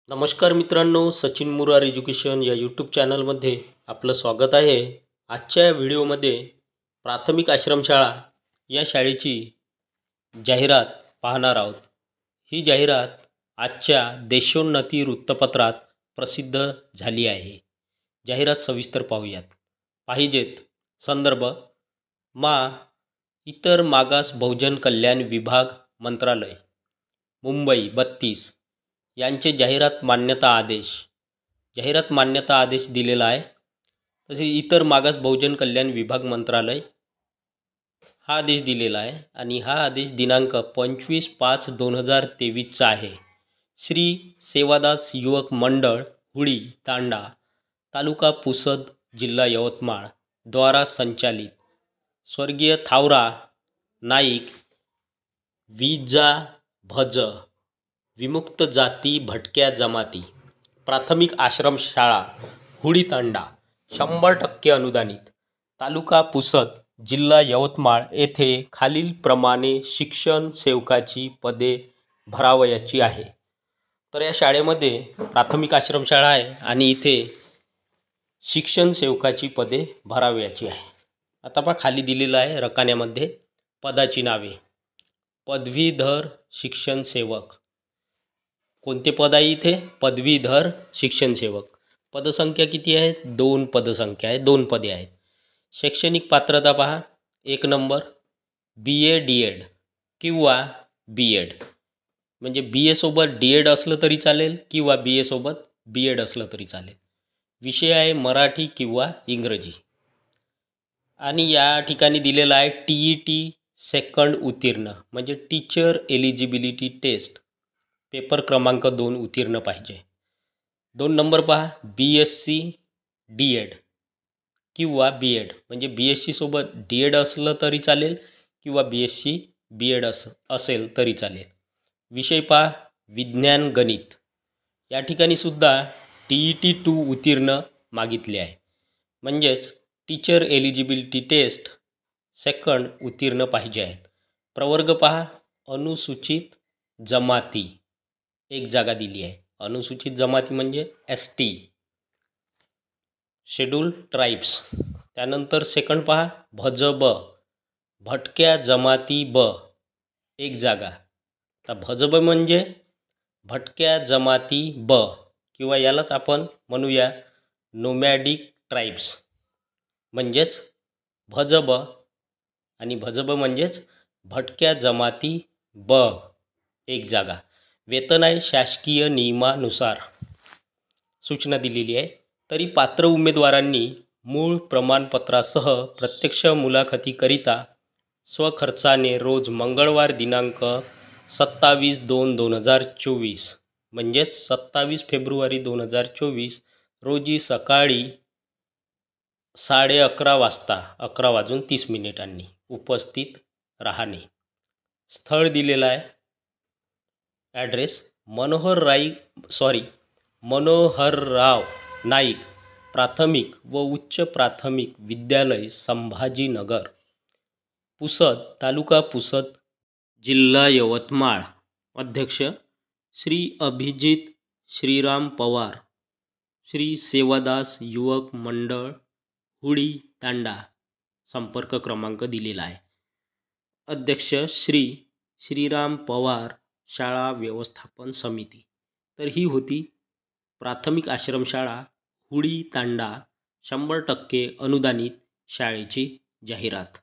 नमस्कार मित्रांनो, सचिन मुरार एज्युकेशन या यूट्यूब चॅनलमध्ये आपलं स्वागत आहे। आजच्या व्हिडिओमध्ये प्राथमिक आश्रमशाळा या शाळेची जाहिरात पाहणार आहोत। ही जाहिरात आजच्या देशोन्नती वृत्तपत्रात प्रसिद्ध झाली आहे। जाहिरात सविस्तर पाहूयात। पाहिजेत संदर्भ इतर मागास बहुजन कल्याण विभाग मंत्रालय मुंबई 32 यांचे जाहिरात मान्यता आदेश दिलेला आहे। तसे इतर मागास बहुजन कल्याण विभाग मंत्रालय हा आदेश दिलेला आहे आणि हा आदेश दिनांक 25/5/2023 चा आहे। श्री सेवादास युवक मंडळ हुडी तांडा तालुका पुसद जिल्हा यवतमाळ द्वारा संचालित स्वर्गीय थावरा नाईक विजा भज विमुक्त जाती भटक्या जमाती प्राथमिक आश्रमशाळा हुडी तांडा 100% अनुदानित तालुका पुसद जिल्हा यवतमाळ येथे खालील प्रमाणे शिक्षण सेवकाची पदे भरावयाची आहे। तर या शाळेमध्ये प्राथमिक आश्रमशाळा आहे आणि इथे शिक्षण सेवकाची पदे भरावयाची आहे। आता पहा खाली दिलेलं आहे रकान्यामध्ये पदाची नावे। पदवीधर शिक्षण सेवक कोणते पद आहे इथे? पदवीधर शिक्षण सेवक। पदसंख्या किती आहे? 2 पदसंख्या आहे, 2 पदे आहेत। शैक्षणिक पात्रता पहा 1 नंबर BA DED किंवा BEd, म्हणजे BA सोबत DED असलं तरी चालेल किंवा BA सोबत BEd असलं तरी चालेल। विषय आहे मराठी किंवा इंग्रजी। आणि या ठिकाणी दिलेला आहे TET सेकंड उत्तीर्ण, म्हणजे टीचर एलिजिबिलिटी टेस्ट पेपर क्रमांक 2 उत्तीर्ण पाहिजे। 2 नंबर पहा BSc DED किंवा BEd, म्हणजे BSc सोबत DED असलं तरी चालेल किंवा BSc BEd असेल तरी चालेल। विषय पहा विज्ञान गणित। या ठिकाणी सुद्धा TET 2 उत्तीर्ण मागितले आहे, म्हणजेच टीचर एलिजिबिलिटी टेस्ट सेकंड उत्तीर्ण पाहिजे आहेत। प्रवर्ग पहा अनुसूचित जमाती 1 जागा दिली आहे। अनुसूचित जमाती म्हणजे ST शेड्यूल ट्राइब्स। त्यानंतर सेकंड पहा भजब भटक्या जमाती 1 जागा। तर भजब म्हणजे भटक्या जमाती किंवा यालाच आपण म्हणूया नोमॅडिक ट्राइब्स, म्हणजेच भजब आणि भजब म्हणजेच भटक्या जमाती 1 जागा। वेतन आहे शासकीय नियमानुसार। सूचना दिलेली आहे। तरी पात्र उमेदवारांनी मूळ प्रमाणपत्रासह प्रत्यक्ष मुलाखतीकरिता स्वखर्चाने रोज मंगळवार दिनांक 27/2/2024 म्हणजेच 27 फेब्रुवारी 2024 रोजी सकाळी 11:30 वाजता 11:30 उपस्थित राहणे। स्थळ दिलेलं आहे। ॲड्रेस मनोहरराव नाईक प्राथमिक व उच्च प्राथमिक विद्यालय संभाजीनगर पुसद तालुका पुसद जिल्हा यवतमाळ। अध्यक्ष श्री अभिजित श्रीराम पवार, श्री सेवादास युवक मंडळ हुडी तांडा। संपर्क क्रमांक दिलेला आहे। अध्यक्ष श्री श्रीराम पवार शाळा व्यवस्थापन समिती। तर ही होती प्राथमिक आश्रमशाळा हुडी तांडा 100% अनुदानित शाळेची जाहिरात।